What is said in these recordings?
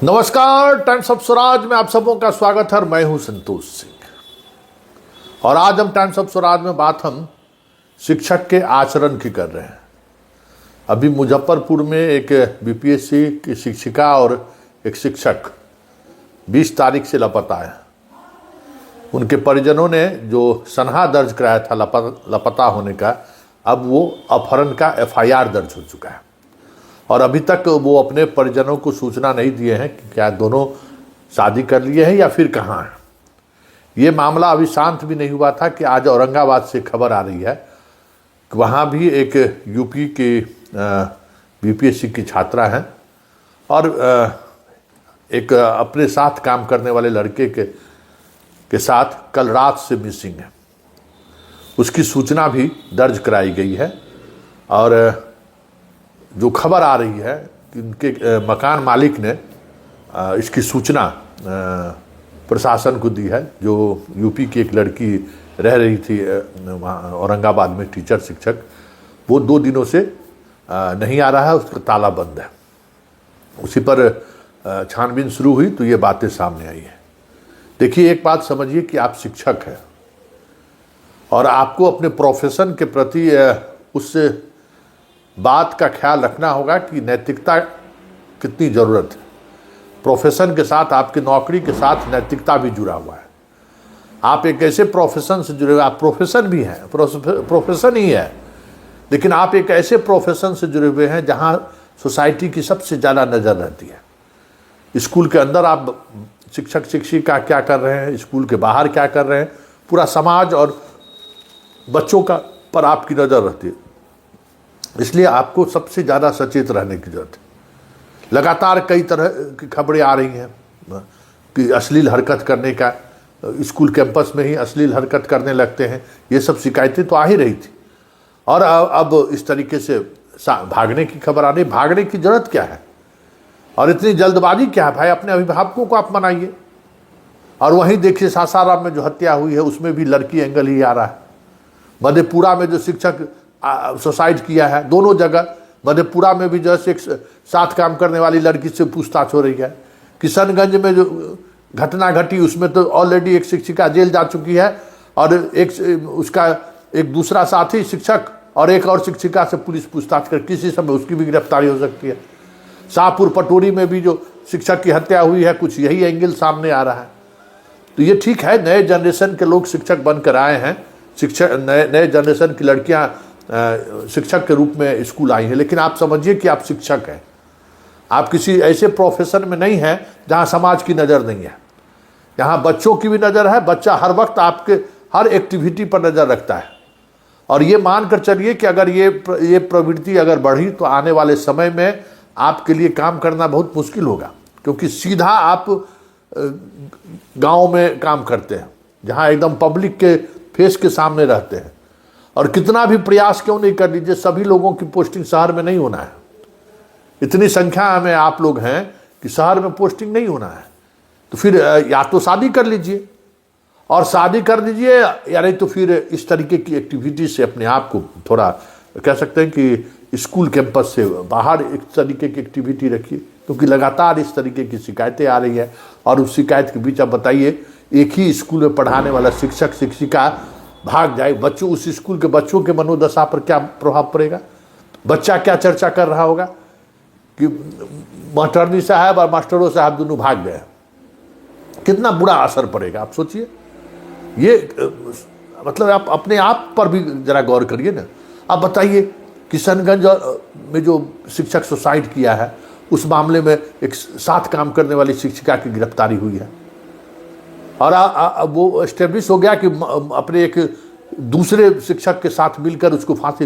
नमस्कार, times of Swaraj में आप सबों का स्वागत है। मैं हूं संतोष सिंह और आज हम टाइम्स ऑफ स्वराज में बात हम शिक्षक के आचरण की कर रहे हैं। अभी मुजफ्फरपुर में एक बीपीएससी की शिक्षिका और एक शिक्षक 20 तारीख से लापता है। उनके परिजनों ने जो सनहा दर्ज कराया था लापता होने का, अब वो अपहरण का एफआईआर दर्ज हो चुका है और अभी तक वो अपने परिजनों को सूचना नहीं दिए हैं कि क्या दोनों शादी कर लिए हैं या फिर कहाँ हैं। ये मामला अभी शांत भी नहीं हुआ था कि आज औरंगाबाद से खबर आ रही है कि वहाँ भी एक यूपी के बीपीएससी की छात्रा हैं और एक अपने साथ काम करने वाले लड़के के साथ कल रात से मिसिंग है। उसकी सूचना भी दर्ज कराई गई है और जो खबर आ रही है कि उनके मकान मालिक ने इसकी सूचना प्रशासन को दी है। जो यूपी की एक लड़की रह रही थी वहाँ औरंगाबाद में, टीचर शिक्षक, वो 2 दिनों से नहीं आ रहा है, उसका ताला बंद है। उसी पर छानबीन शुरू हुई तो ये बातें सामने आई है। देखिए, एक बात समझिए कि आप शिक्षक हैं और आपको अपने प्रोफेशन के प्रति उस बात का ख्याल रखना होगा कि नैतिकता कितनी ज़रूरत है। प्रोफेशन के साथ, आपकी नौकरी के साथ नैतिकता भी जुड़ा हुआ है। आप एक ऐसे प्रोफेशन से जुड़े हुए, आप प्रोफेशन भी हैं, प्रोफेशन ही है, लेकिन आप एक ऐसे प्रोफेशन से जुड़े हुए हैं जहां सोसाइटी की सबसे ज़्यादा नज़र रहती है। स्कूल के अंदर आप शिक्षक शिक्षिका क्या कर रहे हैं, स्कूल के बाहर क्या कर रहे हैं, पूरा समाज और बच्चों का पर आपकी नज़र रहती है। इसलिए आपको सबसे ज़्यादा सचेत रहने की जरूरत है। लगातार कई तरह की खबरें आ रही हैं कि अश्लील हरकत करने का, स्कूल कैंपस में ही अश्लील हरकत करने लगते हैं। ये सब शिकायतें तो आ ही रही थी और अब इस तरीके से भागने की खबर आ रही। भागने की जरूरत क्या है और इतनी जल्दबाजी क्या है? भाई, अपने अभिभावकों को आप मनाइए। और वहीं देखिए, सासाराम में जो हत्या हुई है उसमें भी लड़की एंगल ही आ रहा है। मधेपुरा में जो शिक्षक सुसाइड किया है, दोनों जगह, मधेपुरा में भी जैसे एक साथ काम करने वाली लड़की से पूछताछ हो रही है। किशनगंज में जो घटना घटी उसमें तो ऑलरेडी एक शिक्षिका जेल जा चुकी है और उसका एक दूसरा साथी शिक्षक और एक और शिक्षिका से पुलिस पूछताछ कर किसी समय उसकी भी गिरफ्तारी हो सकती है। शाहपुर पटोरी में भी जो शिक्षक की हत्या हुई है, कुछ यही एंगल सामने आ रहा है। तो ये ठीक है, नए जनरेशन के लोग शिक्षक बनकर आए हैं, शिक्षक नए जनरेशन की लड़कियां शिक्षक के रूप में स्कूल आई हैं, लेकिन आप समझिए कि आप शिक्षक हैं। आप किसी ऐसे प्रोफेशन में नहीं हैं जहां समाज की नज़र नहीं है। यहाँ बच्चों की भी नज़र है। बच्चा हर वक्त आपके हर एक्टिविटी पर नज़र रखता है और ये मानकर चलिए कि अगर ये प्रवृत्ति अगर बढ़ी तो आने वाले समय में आपके लिए काम करना बहुत मुश्किल होगा, क्योंकि सीधा आप गाँव में काम करते हैं जहाँ एकदम पब्लिक के फेस के सामने रहते हैं। और कितना भी प्रयास क्यों नहीं कर लीजिए, सभी लोगों की पोस्टिंग शहर में नहीं होना है। इतनी संख्या में आप लोग हैं कि शहर में पोस्टिंग नहीं होना है। तो फिर या तो शादी कर लीजिए और शादी कर दीजिए, या नहीं तो फिर इस तरीके की एक्टिविटी से अपने आप को थोड़ा कह सकते हैं कि स्कूल कैंपस से बाहर एक तरीके की एक्टिविटी रखिए, क्योंकि लगातार इस तरीके की शिकायतें आ रही है। और उस शिकायत के बीच आप बताइए, एक ही स्कूल में पढ़ाने वाला शिक्षक शिक्षिका भाग जाए, बच्चों, उस स्कूल के बच्चों के मनोदशा पर क्या प्रभाव पड़ेगा? बच्चा क्या चर्चा कर रहा होगा कि मास्टरनी साहब और मास्टरों साहब दोनों भाग गए। कितना बुरा असर पड़ेगा, आप सोचिए। ये मतलब आप अपने आप पर भी जरा गौर करिए ना। आप बताइए, किशनगंज में जो शिक्षक सुसाइड किया है, उस मामले में एक साथ काम करने वाली शिक्षिका की गिरफ्तारी हुई है और वो एस्टेब्लिश हो गया कि अपने एक दूसरे शिक्षक के साथ मिलकर उसको फांसी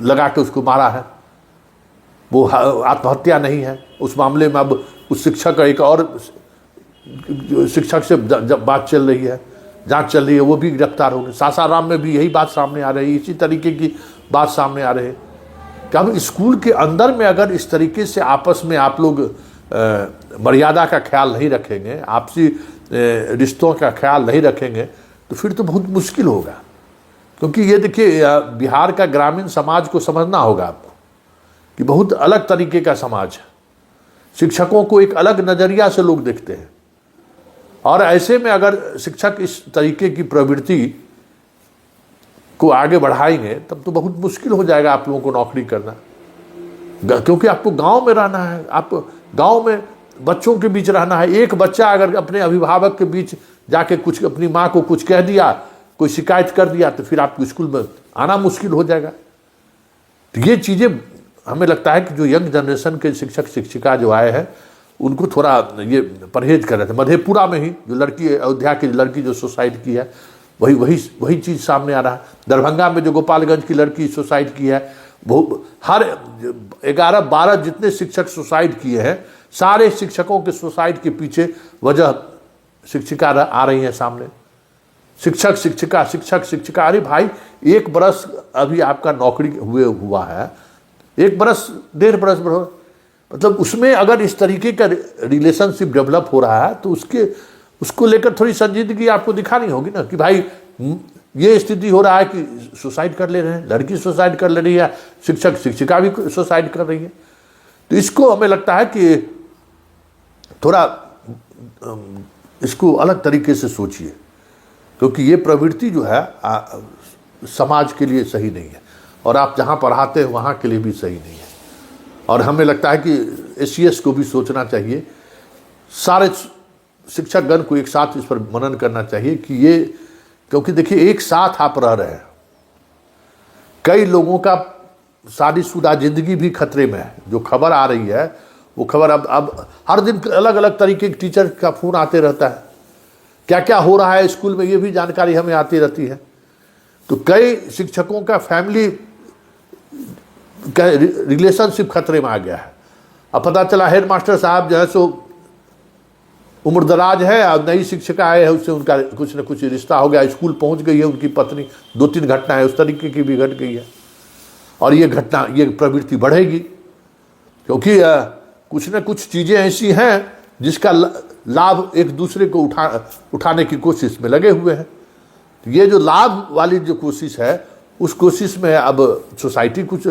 लगा के उसको मारा है। वो आत्महत्या नहीं है। उस मामले में अब उस शिक्षक, एक और शिक्षक से जब बात चल रही है, जांच चल रही है, वो भी गिरफ्तार हो गए। सासाराम में भी यही बात सामने आ रही है, इसी तरीके की बात सामने आ रही है कि हम स्कूल के अंदर में अगर इस तरीके से आपस में आप लोग मर्यादा का ख्याल नहीं रखेंगे, आपसी रिश्तों का ख्याल नहीं रखेंगे, तो फिर तो बहुत मुश्किल होगा। क्योंकि ये देखिए, बिहार का ग्रामीण समाज को समझना होगा आपको कि बहुत अलग तरीके का समाज है। शिक्षकों को एक अलग नजरिया से लोग देखते हैं। और ऐसे में अगर शिक्षक इस तरीके की प्रवृत्ति को आगे बढ़ाएंगे तब तो बहुत मुश्किल हो जाएगा आप लोगों को नौकरी करना, क्योंकि आपको गांव में रहना है, आप गांव में बच्चों के बीच रहना है। एक बच्चा अगर अपने अभिभावक के बीच जाके कुछ अपनी माँ को कुछ कह दिया, कोई शिकायत कर दिया, तो फिर आपको स्कूल में आना मुश्किल हो जाएगा। तो ये चीज़ें हमें लगता है कि जो यंग जनरेशन के शिक्षक शिक्षिका जो आए हैं उनको थोड़ा ये परहेज कर रहे थे। मधेपुरा में ही जो लड़की, अयोध्या की लड़की जो सुसाइड की है, वही चीज़ सामने आ रहा है। दरभंगा में जो गोपालगंज की लड़की सुसाइड की है, वो हर 11-12 जितने शिक्षक सुसाइड किए हैं, सारे शिक्षकों के सुसाइड के पीछे वजह शिक्षिका आ रही है सामने। शिक्षक शिक्षिका, अरे भाई 1 बरस अभी आपका नौकरी हुआ है, 1 बरस 1.5 बरस, मतलब उसमें अगर इस तरीके का रिलेशनशिप डेवलप हो रहा है तो उसको लेकर थोड़ी संजीदगी आपको दिखानी होगी ना, कि भाई ये स्थिति हो रहा है कि सुसाइड कर ले रहे हैं, लड़की सुसाइड कर ले रही है, शिक्षक शिक्षिका भी सुसाइड कर रही है। तो इसको हमें लगता है कि थोड़ा इसको अलग तरीके से सोचिए, क्योंकि ये प्रवृत्ति जो है समाज के लिए सही नहीं है, और आप जहाँ पढ़ाते हैं वहाँ के लिए भी सही नहीं है। और हमें लगता है कि SCS को भी सोचना चाहिए, सारे शिक्षकगण को एक साथ इस पर मनन करना चाहिए कि ये, क्योंकि देखिए एक साथ आप रह रहे हैं, कई लोगों का शादीशुदा जिंदगी भी खतरे में है। जो खबर आ रही है वो खबर अब हर दिन अलग अलग तरीके के टीचर का फोन आते रहता है, क्या क्या हो रहा है स्कूल में ये भी जानकारी हमें आती रहती है। तो कई शिक्षकों का फैमिली का रिलेशनशिप खतरे में आ गया है। अब पता चला हेड मास्टर साहब जो है सो उम्रदराज है, और नई शिक्षिका आए हैं, उससे उनका कुछ न कुछ रिश्ता हो गया, स्कूल पहुंच गई है उनकी पत्नी, 2-3 घटनाएं उस तरीके की भी घट गई है। और ये प्रवृत्ति बढ़ेगी, क्योंकि कुछ न कुछ चीज़ें ऐसी हैं जिसका लाभ एक दूसरे को उठाने की कोशिश में लगे हुए हैं। ये जो लाभ वाली जो कोशिश है, उस कोशिश में अब सोसाइटी कुछ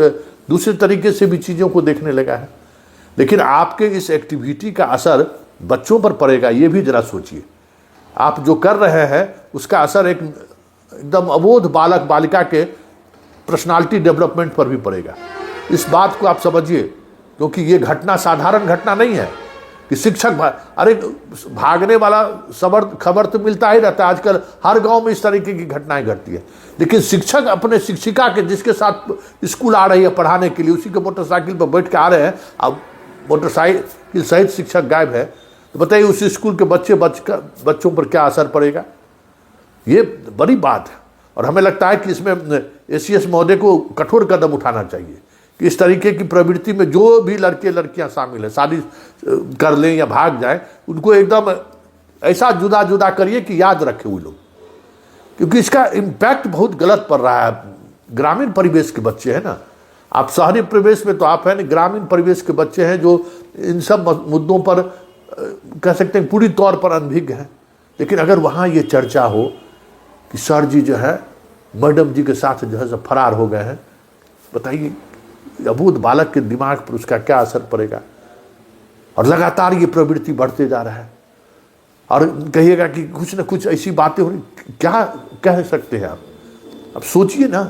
दूसरे तरीके से भी चीज़ों को देखने लगा है। लेकिन आपके इस एक्टिविटी का असर बच्चों पर पड़ेगा, ये भी जरा सोचिए। आप जो कर रहे हैं उसका असर एकदम अबोध बालक बालिका के पर्सनालिटी डेवलपमेंट पर भी पड़ेगा। इस बात को आप समझिए, क्योंकि ये घटना साधारण घटना नहीं है कि शिक्षक अरे भागने वाला खबर तो मिलता ही रहता है, आजकल हर गांव में इस तरीके की घटनाएं घटती है। लेकिन शिक्षक अपने शिक्षिका के जिसके साथ स्कूल आ रही है पढ़ाने के लिए, उसी के मोटरसाइकिल पर बैठ के आ रहे हैं, अब मोटरसाइकिल सहित शिक्षक गायब है, तो बताइए उस स्कूल के बच्चों पर क्या असर पड़ेगा। ये बड़ी बात है, और हमें लगता है कि इसमें SCS महोदय को कठोर कदम उठाना चाहिए कि इस तरीके की प्रवृत्ति में जो भी लड़के लड़कियां शामिल हैं, शादी कर लें या भाग जाएं, उनको एकदम ऐसा जुदा जुदा करिए कि याद रखें वो लोग, क्योंकि इसका इम्पैक्ट बहुत गलत पड़ रहा है। ग्रामीण परिवेश के बच्चे हैं ना, आप शहरी परिवेश में तो आप हैं नहीं, ग्रामीण परिवेश के बच्चे हैं जो इन सब मुद्दों पर कह सकते हैं पूरी तौर पर अनभिज्ञ हैं। लेकिन अगर वहाँ ये चर्चा हो कि सर जी जो है मैडम जी के साथ जो है सब फरार हो गए हैं, बताइए अबूझ बालक के दिमाग पर उसका क्या असर पड़ेगा। और लगातार ये प्रवृत्ति बढ़ते जा रहा है, और कहिएगा कि कुछ न कुछ ऐसी बातें हो रही, क्या कह सकते हैं आप। अब सोचिए ना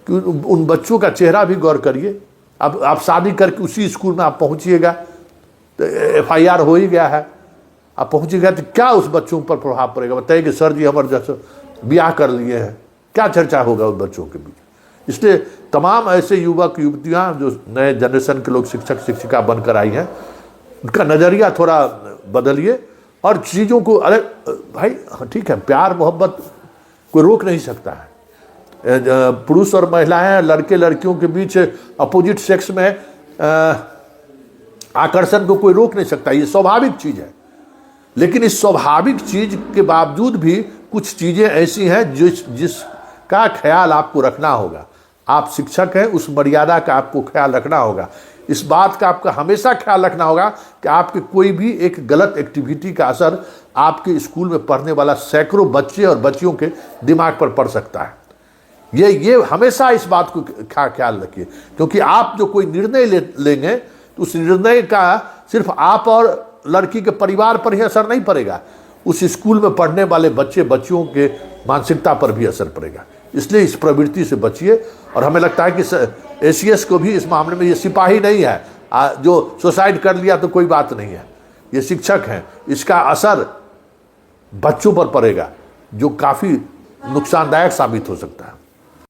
कि उन बच्चों का चेहरा भी गौर करिए। अब आप शादी करके उसी स्कूल में आप पहुंचिएगा तो FIR हो ही गया है, आप पहुंचिएगा तो क्या उस बच्चों पर प्रभाव पड़ेगा। बताइए कि सर जी हमारे जैसे ब्याह कर लिए हैं, क्या चर्चा होगा उन बच्चों के बीच। इसलिए तमाम ऐसे युवक युवतियाँ जो नए जनरेशन के लोग शिक्षक शिक्षिका बनकर आई हैं, उनका नज़रिया थोड़ा बदलिए और चीज़ों को, अरे भाई ठीक है, प्यार मोहब्बत कोई रोक नहीं सकता है। पुरुष और महिलाएं, लड़के लड़कियों के बीच अपोजिट सेक्स में आकर्षण को कोई रोक नहीं सकता, ये स्वाभाविक चीज़ है। लेकिन इस स्वाभाविक चीज़ के बावजूद भी कुछ चीज़ें ऐसी हैं जिसका ख्याल आपको रखना होगा। आप शिक्षक हैं, उस मर्यादा का आपको ख्याल रखना होगा। इस बात का आपका हमेशा ख्याल रखना होगा कि आपके कोई भी एक गलत एक्टिविटी का असर आपके स्कूल में पढ़ने वाला सैकड़ों बच्चे और बच्चियों के दिमाग पर पड़ सकता है। ये हमेशा इस बात को ख्याल रखिए, क्योंकि आप जो कोई निर्णय लेंगे तो उस निर्णय का सिर्फ आप और लड़की के परिवार पर ही असर नहीं पड़ेगा, उस स्कूल में पढ़ने वाले बच्चे बच्चियों के मानसिकता पर भी असर पड़ेगा। इसलिए इस प्रवृत्ति से बचिए। और हमें लगता है कि एसीएस को भी इस मामले में, ये सिपाही नहीं है जो सुसाइड कर लिया तो कोई बात नहीं है, ये शिक्षक हैं, इसका असर बच्चों पर पड़ेगा जो काफ़ी नुकसानदायक साबित हो सकता है।